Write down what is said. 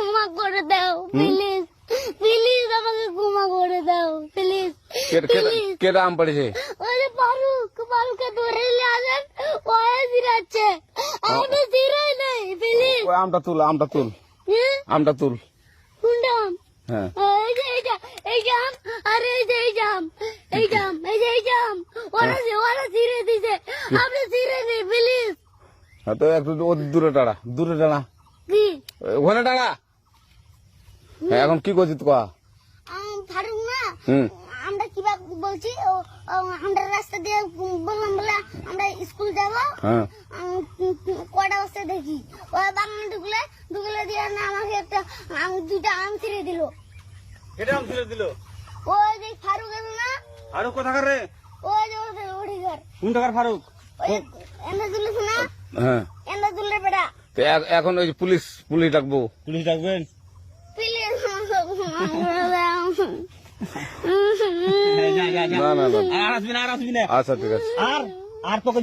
ক্ষমা করে দাও প্লিজ, প্লিজ আমাকে ক্ষমা করে দাও প্লিজ। কেটা আম পড়েছে? ওই যে ফারুককে ধরে নিয়ে আসেন, ও জিরাচ্ছে, আমি তো জিরাই নাই প্লিজ। ওই আমটা তুল, আমটা তুল, আমটা তুল। কোনটা আম? হ্যাঁ এই যে এই জাম, আরে এই যে এই জাম, এই জাম, এই যে এই জাম, ওরা জিরে দিছে, আপনি জিরে নেই প্লিজ। হ্যাঁ, তো একটু দূরে টাড়া, দূরে টাড়া, কি ওখানে টাড়া। হ্যাঁ, এখন কি করছিস কয়া? ফারুক না, হুম আমরা কিভাবে বলছি, আমরা রাস্তা দিয়ে বললাম বলে আমরা স্কুল যাবো, হ্যাঁ কটা বস্তা দেখি ওই বাগানে ঢুকলে দিয়ে না আমাকে একটা দুইটা আম ছিঁড়ে দিল। কেটে আম ছিঁড়ে দিল? ওই যে ফারুক এলো না, ফারুক কোথাকার রে? ওই যে ওদের ওড়িঘর, কোন টাকার ফারুক? ওই এন্দা তুলিস না, হ্যাঁ, এন্দা তুললে বেড়া। তো এখন ওই যে পুলিশ ডাকবো। পুলিশ ডাকবেন? প্লিজ না না না, আচ্ছা ঠিক আছে। আর তোকে